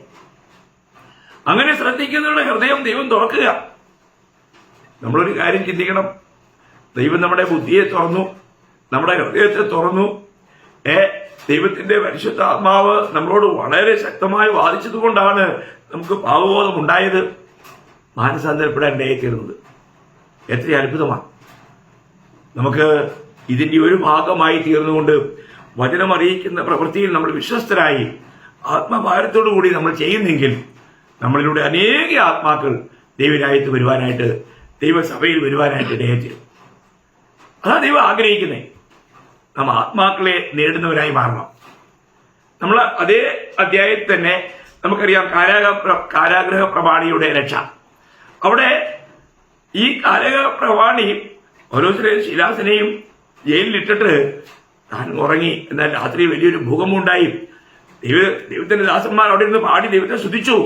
Speaker 1: അങ്ങനെ ശ്രദ്ധിക്കുന്നവരുടെ ഹൃദയം ദൈവം തുറക്കുക. നമ്മളൊരു കാര്യം ചിന്തിക്കണം. ദൈവം നമ്മുടെ ബുദ്ധിയെ തുറന്നു, നമ്മുടെ ഹൃദയത്തെ തുറന്നു. ദൈവത്തിന്റെ പരിശുദ്ധ ആത്മാവ് നമ്മളോട് വളരെ ശക്തമായി വാദിച്ചതുകൊണ്ടാണ് നമുക്ക് പാപബോധം ഉണ്ടായത്, മാനസാന്തരപ്പെടാൻ ഇടയായിത്തീർന്നത്. എത്ര അത്ഭുതമാണ്! നമുക്ക് ഇതിന്റെ ഒരു ഭാഗമായി തീർന്നുകൊണ്ട് വചനം അറിയിക്കുന്ന പ്രവൃത്തിയിൽ നമ്മൾ വിശ്വസ്തരായി ആത്മഭാരത്തോടു കൂടി നമ്മൾ ചെയ്യുന്നെങ്കിൽ നമ്മളിലൂടെ അനേക ആത്മാക്കൾ ദൈവരാജ്യത്ത് വരുവാനായിട്ട്, ദൈവസഭയിൽ വരുവാനായിട്ട് ഇടയായി. അതാണ് ദൈവം ആഗ്രഹിക്കുന്നത്. നാം ആത്മാക്കളെ നേടുന്നവരായി മാറണം. നമ്മൾ അതേ അധ്യായത്തിൽ തന്നെ നമുക്കറിയാം കാരാഗ്രഹ പ്രമാണിയുടെ രക്ഷ. അവിടെ ഈ കാരാഗ്രഹ പ്രമാണി ഓരോരുത്തരെയും ശിലാസിനെയും ജയിലിലിട്ടിട്ട് താൻ ഉറങ്ങി. എന്നാൽ രാത്രി വലിയൊരു ഭൂകമ്പമുണ്ടായി. ദൈവത്തിന്റെ ദാസന്മാർ അവിടെ നിന്ന് പാടി ദൈവത്തെ സ്തുതിച്ചു.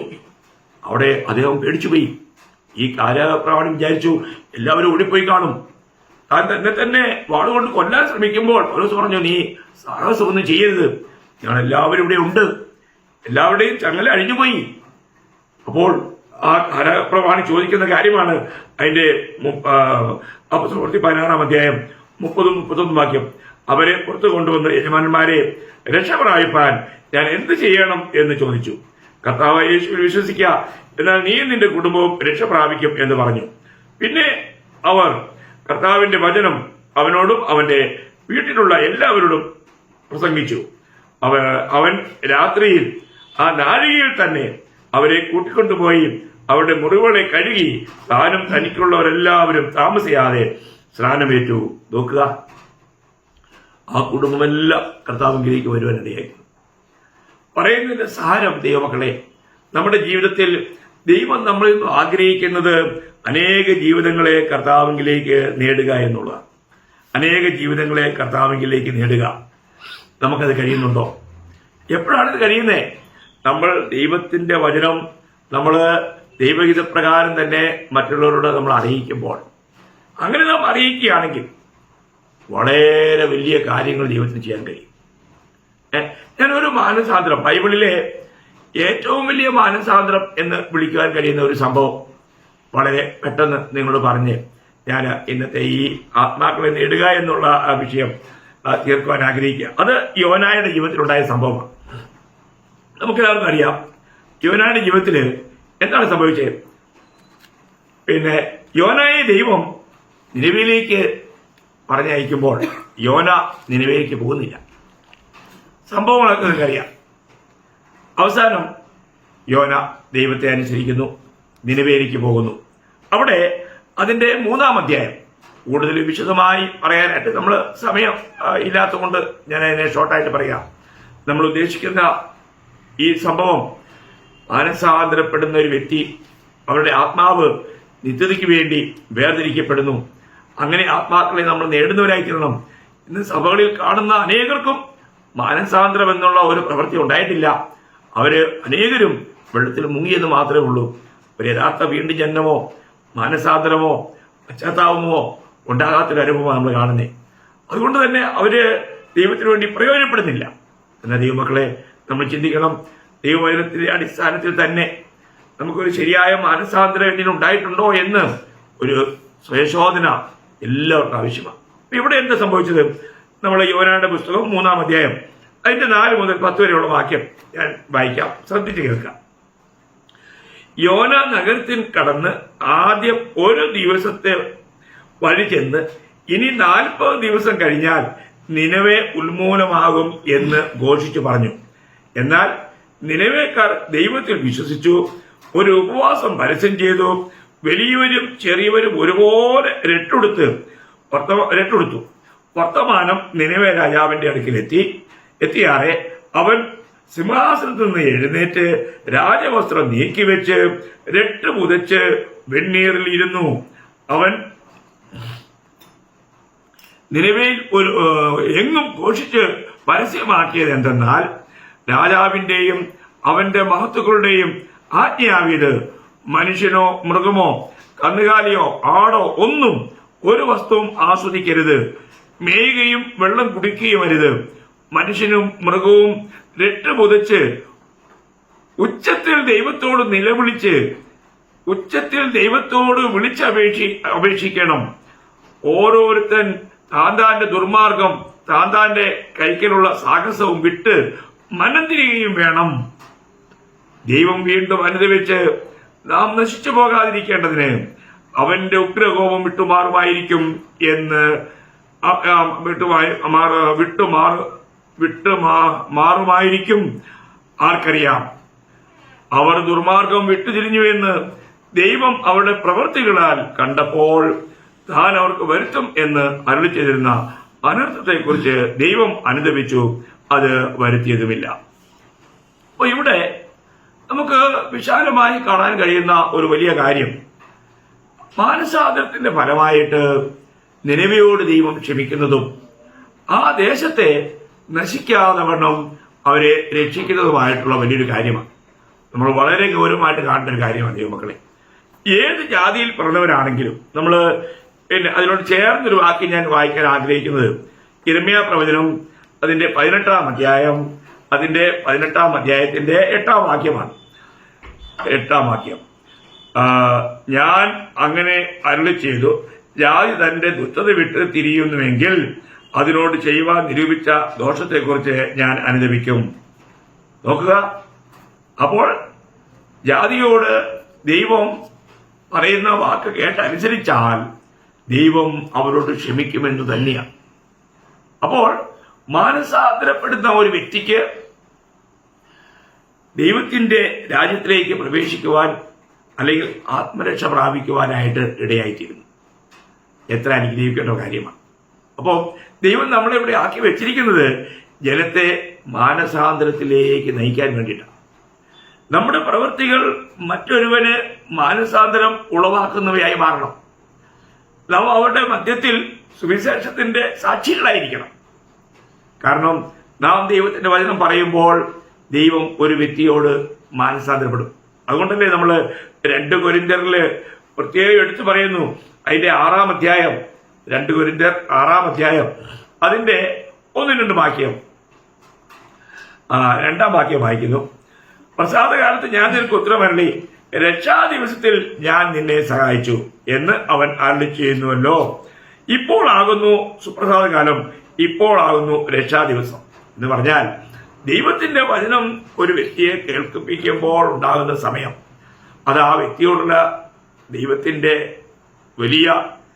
Speaker 1: അവിടെ അദ്ദേഹം പേടിച്ചുപോയി. ഈ കാരാഗ്രഹ പ്രമാണി വിചാരിച്ചു എല്ലാവരും ഓടിപ്പോയി കാണും. താൻ തന്നെ വാളുകൊണ്ട് കൊല്ലാൻ ശ്രമിക്കുമ്പോൾ പൗലോസ് പറഞ്ഞു, നീ സാഹസമൊന്നും ചെയ്യരുത്, ഞങ്ങൾ എല്ലാവരും ഇവിടെ ഉണ്ട്. എല്ലാവരുടെയും ചങ്ങല അഴിഞ്ഞുപോയി. അപ്പോൾ ആ കാരാഗ്രഹപ്രമാണി ചോദിക്കുന്ന കാര്യമാണ് അതിന്റെ 16-ാം അധ്യായം 30-31 വാക്യം. അവരെ പുറത്തു കൊണ്ടുവന്ന് യജമാനന്മാരെ രക്ഷ പ്രാപിപ്പാൻ ഞാൻ എന്ത് ചെയ്യണം എന്ന് ചോദിച്ചു. കർത്താവ് യേശുവിൽ വിശ്വസിക്കുക, എന്നാൽ നീ നിന്റെ കുടുംബവും രക്ഷ പ്രാപിക്കും എന്ന് പറഞ്ഞു. പിന്നെ അവർ കർത്താവിന്റെ വചനം അവനോടും അവന്റെ വീട്ടിലുള്ള എല്ലാവരോടും പ്രസംഗിച്ചു. അവൻ രാത്രിയിൽ ആ നാഴികയിൽ തന്നെ അവരെ കൂട്ടിക്കൊണ്ടുപോയി അവരുടെ മുറിവുകളെ കഴുകി താനും തനിക്കുള്ളവരെല്ലാവരും താമസിയാതെ സ്നാനമേറ്റു. നോക്കുക, ആ കുടുംബമെല്ലാം കർത്താവിലേക്ക് വരുവാനിടയായി. പറയുന്നതിന്റെ സാരം, ദൈവമക്കളെ, നമ്മുടെ ജീവിതത്തിൽ ദൈവം നമ്മളിൽ നിന്ന് ആഗ്രഹിക്കുന്നത് അനേക ജീവിതങ്ങളെ കർത്താവിലേക്ക് നേടുക എന്നുള്ളതാണ്. അനേക ജീവിതങ്ങളെ കർത്താവിലേക്ക് നേടുക. നമുക്കത് കഴിയുന്നുണ്ടോ? എപ്പോഴാണിത് കഴിയുന്നത്? നമ്മൾ ദൈവത്തിന്റെ വചനം നമ്മൾ ദൈവഹിതപ്രകാരം തന്നെ മറ്റുള്ളവരോട് നമ്മൾ അറിയിക്കുമ്പോൾ. അങ്ങനെ നാം അറിയിക്കുകയാണെങ്കിൽ വളരെ വലിയ കാര്യങ്ങൾ ദൈവത്തിന് ചെയ്യാൻ കഴിയും. ഞാനൊരു മാനസാന്തരം, ബൈബിളിലെ ഏറ്റവും വലിയ മാനസാന്തരം എന്ന് വിളിക്കുവാൻ കഴിയുന്ന ഒരു സംഭവം വളരെ പെട്ടെന്ന് നിങ്ങളോട് പറഞ്ഞ് ഞാൻ ഇന്നത്തെ ഈ ആത്മാക്കളെ നേടുക എന്നുള്ള ആ വിഷയം തീർക്കുവാൻ ആഗ്രഹിക്കുക. അത് യോനായുടെ ജീവിതത്തിലുണ്ടായ സംഭവമാണ്. നമുക്കെല്ലാവർക്കും അറിയാം യോനായുടെ ജീവിതത്തിൽ എന്താണ് സംഭവിച്ചത്. യോനായെ ദൈവം നിനവയിലേക്ക് പറഞ്ഞയക്കുമ്പോൾ യോന നിനവയിലേക്ക് പോകുന്നില്ല. സംഭവങ്ങളൊക്കെ നിങ്ങൾക്കറിയാം. അവസാനം യോന ദൈവത്തെ അനുസരിക്കുന്നു, നിനവയിലേക്ക് പോകുന്നു. അവിടെ അതിന്റെ 3-ാം അധ്യായം കൂടുതൽ വിശദമായി പറയാനായിട്ട് നമ്മൾ സമയം ഇല്ലാത്തതുകൊണ്ട് ഞാൻ അതിനെ ഷോർട്ടായിട്ട് പറയാം. നമ്മൾ ഉദ്ദേശിക്കുന്ന ഈ സംഭവം, മാനസാന്തരപ്പെടുന്ന ഒരു വ്യക്തി അവരുടെ ആത്മാവ് നിത്യതയ്ക്ക് വേണ്ടി വേർതിരിക്കപ്പെടുന്നു. അങ്ങനെ ആത്മാക്കളെ നമ്മൾ നേടുന്നവരായി തീരണം. ഇന്ന് സഭകളിൽ കാണുന്ന അനേകർക്കും മാനസാന്തരം എന്നുള്ള ഒരു പ്രവൃത്തി ഉണ്ടായിട്ടില്ല. അനേകരും വെള്ളത്തിൽ മുങ്ങിയെന്ന് മാത്രമേ ഉള്ളൂ. ഒരു യഥാർത്ഥ വീണ്ടും ജന്മമോ മാനസാന്തരമോ പശ്ചാത്താപമോ ഉണ്ടാകാത്തൊരു അനുഭവമാണ് നമ്മൾ കാണുന്നത്. അതുകൊണ്ട് തന്നെ ദൈവത്തിന് വേണ്ടി പ്രയോജനപ്പെടുന്നില്ല. എന്നാൽ ദൈവമക്കളെ, നമ്മൾ ചിന്തിക്കണം, ദൈവവചനത്തിന്റെ അടിസ്ഥാനത്തിൽ തന്നെ നമുക്കൊരു ശരിയായ മാനസാന്തരം എന്നിൽ ഉണ്ടായിട്ടുണ്ടോ എന്ന് ഒരു സ്വയശോധന എല്ലാവർക്കും ആവശ്യമാണ്. ഇവിടെ എന്താ സംഭവിച്ചത്? നമ്മൾ യോനായുടെ പുസ്തകം 3-ാം അധ്യായം അതിന്റെ 4 മുതൽ 10 വരെയുള്ള വാക്യം ഞാൻ വായിക്കാം, ശ്രദ്ധിച്ച് കേൾക്കാം. യോന നഗരത്തിൽ കടന്ന് ആദ്യം ഒരു ദിവസത്തെ വഴി ചെന്ന് ഇനി 40 ദിവസം കഴിഞ്ഞാൽ നിനവെ ഉന്മൂലമാകും എന്ന് ഘോഷിച്ചു പറഞ്ഞു. എന്നാൽ നിനവേക്കാർ ദൈവത്തിൽ വിശ്വസിച്ചു, ഒരു ഉപവാസം പരസ്യം ചെയ്തു. വലിയവരും ചെറിയവരും ഒരുപോലെ രട്ടെടുത്തു. വർത്തമാനം നിനവേ രാജാവിന്റെ എത്തിയാറെ അവൻ സിംഹാസനത്തിൽ നിന്ന് എഴുന്നേറ്റ് രാജവസ്ത്രം നീക്കിവെച്ച് രട്ട് പുതച്ച് വെണ്ണീറിൽ ഇരുന്നു. അവൻ നിനവേയിൽ എങ്ങും ഘോഷിച്ച് പരസ്യമാക്കിയത് എന്തെന്നാൽ, രാജാവിന്റെയും അവന്റെ മഹത്തുക്കളുടെയും ആജ്ഞയാവിത്, മനുഷ്യനോ മൃഗമോ കന്നുകാലിയോ ആടോ ഒന്നും ഒരു വസ്തുവും ആസ്വദിക്കരുത്, മേയുകയും വെള്ളം കുടിക്കുകയും അരുത്. മനുഷ്യനും മൃഗവും രട്ട് പുതച്ച് ഉച്ചത്തിൽ ദൈവത്തോട് വിളിച്ചപേക്ഷിക്കണം. ഓരോരുത്തൻ താന്താന്റെ ദുർമാർഗം താന്താന്റെ കൈക്കലുള്ള സാഹസവും വിട്ട് മനം തിരിയുകയും വേണം. ദൈവം വീണ്ടും അനുദപിച്ച് നാം നശിച്ചു പോകാതിരിക്കേണ്ടതിന് അവന്റെ ഉഗ്രകോപം വിട്ടുമാറുമായിരിക്കും എന്ന് മാറുമായിരിക്കും ആർക്കറിയാം. അവർ ദുർമാർഗം വിട്ടുതിരിഞ്ഞുവെന്ന് ദൈവം അവരുടെ പ്രവൃത്തികളാൽ കണ്ടപ്പോൾ താൻ അവർക്ക് വരുത്തും എന്ന് അരുളി ചെയ്തിരുന്ന അനർത്ഥത്തെക്കുറിച്ച് ദൈവം അനുദപിച്ചു, അത് വരുത്തിയതുമില്ല. അപ്പൊ ഇവിടെ നമുക്ക് വിശാലമായി കാണാൻ കഴിയുന്ന ഒരു വലിയ കാര്യം, മാനസാന്തരത്തിന്റെ ഫലമായിട്ട് നിനവയോട് ദൈവം ക്ഷമിക്കുന്നതും ആ ദേശത്തെ നശിക്കാതെ വണ്ണം അവരെ രക്ഷിക്കുന്നതുമായിട്ടുള്ള വലിയൊരു കാര്യമാണ്. നമ്മൾ വളരെ ഗൗരവമായിട്ട് കാണേണ്ട ഒരു കാര്യമാണ് ദൈവമക്കളെ. ഏത് ജാതിയിൽ പിറന്നവരാണെങ്കിലും നമ്മൾ അതിനോട് ചേർന്നൊരു വാക്ക് ഞാൻ വായിക്കാൻ ആഗ്രഹിക്കുന്നത് യിരെമ്യാ പ്രവചനം അതിന്റെ 18-ാം അധ്യായം, അതിന്റെ 18-ാം അധ്യായത്തിന്റെ 8-ാം വാക്യമാണ്. 8-ാം വാക്യം, ഞാൻ അങ്ങനെ അരുളി ചെയ്തു, ജാതി തന്റെ ദുഷ്ടത വിട്ട് തിരിയുന്നുവെങ്കിൽ അതിനോട് ചെയ്യുവാൻ നിരൂപിച്ച ദോഷത്തെക്കുറിച്ച് ഞാൻ അനുദപിക്കും. നോക്കുക, അപ്പോൾ ജാതിയോട് ദൈവം പറയുന്ന വാക്ക് കേട്ടനുസരിച്ചാൽ ദൈവം അവരോട് ക്ഷമിക്കുമെന്ന് തന്നെയാണ്. അപ്പോൾ മാനസാന്തരപ്പെടുന്ന ഒരു വ്യക്തിക്ക് ദൈവത്തിന്റെ രാജ്യത്തിലേക്ക് പ്രവേശിക്കുവാൻ അല്ലെങ്കിൽ ആത്മരക്ഷ പ്രാപിക്കുവാനായിട്ട് ഇടയായിത്തീരുന്നു. എത്ര അനുഗ്രഹിക്കേണ്ട കാര്യമാണ്. അപ്പോൾ ദൈവം നമ്മളെ ഇവിടെ ആക്കി വെച്ചിരിക്കുന്നത് ജനത്തെ മാനസാന്തരത്തിലേക്ക് നയിക്കാൻ വേണ്ടിയിട്ടാണ്. നമ്മുടെ പ്രവൃത്തികൾ മറ്റൊരുവന് മാനസാന്തരം ഉളവാക്കുന്നവയായി മാറണം. നാം അവരുടെ മധ്യത്തിൽ സുവിശേഷത്തിന്റെ സാക്ഷികളായിരിക്കണം. കാരണം നാം ദൈവത്തിന്റെ വചനം പറയുമ്പോൾ ദൈവം ഒരു വ്യക്തിയോട് മാനസാന്തരപ്പെടും. അതുകൊണ്ടല്ലേ നമ്മൾ 2 കൊരിന്ത്യരിൽ പ്രത്യേകം എടുത്തു പറയുന്നു, അതിന്റെ 6-ാം അധ്യായം, 2 കൊരിന്ത്യർ 6-ാം അധ്യായം അതിന്റെ 1-2 വാക്യം, 2-ാം വാക്യം വായിക്കുന്നു. പ്രസാദകാലത്ത് ഞാൻ നിനക്ക് ഉത്തരമരളി, രക്ഷാദിവസത്തിൽ ഞാൻ നിന്നെ സഹായിച്ചു എന്ന് അവൻ അരുളി ചെയ്യുന്നുവല്ലോ. ഇപ്പോഴാകുന്നു സുപ്രസാദകാലം, ഇപ്പോഴാകുന്നു രക്ഷാദിവസം എന്ന് പറഞ്ഞാൽ ദൈവത്തിന്റെ വചനം ഒരു വ്യക്തിയെ കേൾപ്പിക്കുമ്പോൾ ഉണ്ടാകുന്ന സമയം, അത് ആ വ്യക്തിയോടുള്ള ദൈവത്തിന്റെ വലിയ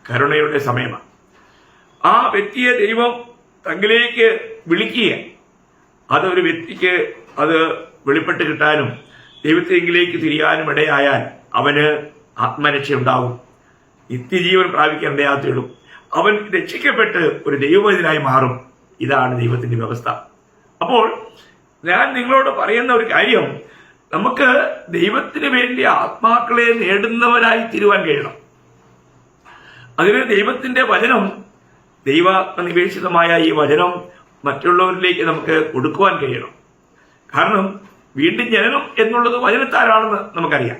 Speaker 1: കരുണയുടെ സമയമാണ്. ആ വ്യക്തിയെ ദൈവം തങ്കിലേക്ക് വിളിക്കുക, അതൊരു വ്യക്തിക്ക് അത് വെളിപ്പെട്ട് കിട്ടാനും ദൈവത്തെങ്കിലേക്ക് തിരിയാനും ഇടയായാൽ അവന് ആത്മരക്ഷയുണ്ടാവും, നിത്യജീവൻ പ്രാപിക്കാൻ ഇടയാത്തിടും, അവൻ രക്ഷിക്കപ്പെട്ട് ഒരു ദൈവവചനായി മാറും. ഇതാണ് ദൈവത്തിന്റെ വ്യവസ്ഥ. അപ്പോൾ ഞാൻ നിങ്ങളോട് പറയുന്ന ഒരു കാര്യം, നമുക്ക് ദൈവത്തിന് വേണ്ടി ആത്മാക്കളെ നേടുന്നവരായി തീരുവാൻ കഴിയണം. അതിന് ദൈവത്തിന്റെ വചനം, ദൈവാത്മനിവേശിതമായ ഈ വചനം മറ്റുള്ളവരിലേക്ക് നമുക്ക് കൊടുക്കുവാൻ കഴിയണം. കാരണം വീണ്ടും ജനനം എന്നുള്ളത് വചനത്താലാണെന്ന് നമുക്കറിയാം,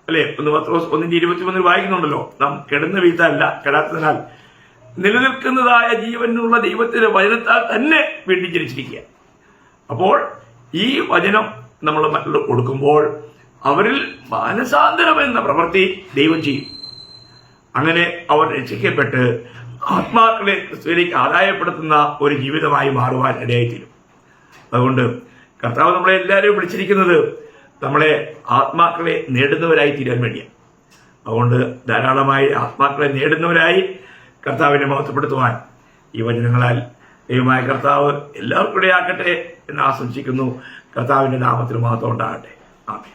Speaker 1: അല്ലെ? 1 പത്രോസ് 1:21 വായിക്കുന്നുണ്ടല്ലോ, നാം കിടന്ന വീഴ്ത്തല്ല, കെടാത്തതിനാൽ നിലനിൽക്കുന്നതായ ജീവനുള്ള ദൈവത്തിന്റെ വചനത്താൽ തന്നെ വീണ്ടും ജനിച്ചിരിക്കുക. അപ്പോൾ ഈ വചനം നമ്മൾ മറ്റുള്ളവർ കൊടുക്കുമ്പോൾ അവരിൽ മാനസാന്തരം എന്ന പ്രവൃത്തി ദൈവം ചെയ്യും. അങ്ങനെ അവർ രക്ഷിക്കപ്പെട്ട് ആത്മാക്കളെ ക്രിസ്തുവിലേക്ക് ആദായപ്പെടുത്തുന്ന ഒരു ജീവിതമായി മാറുവാൻ ഇടയായിത്തീരും. അതുകൊണ്ട് കർത്താവ് നമ്മളെ എല്ലാവരെയും വിളിച്ചിരിക്കുന്നത് നമ്മളെ ആത്മാക്കളെ നേടുന്നവരായി തീരാൻ വേണ്ടിയാണ്. അതുകൊണ്ട് ധാരാളമായി ആത്മാക്കളെ നേടുന്നവരായി കർത്താവിനെ മഹത്വപ്പെടുത്തുവാൻ ഈ വചനങ്ങളാൽ ദൈവമായ കർത്താവ് എല്ലാവർക്കും ഇടയാക്കട്ടെ എന്ന് ആശംസിക്കുന്നു. കർത്താവിന്റെ നാമത്തിൽ മഹത്വം ഉണ്ടാകട്ടെ. ആമേൻ.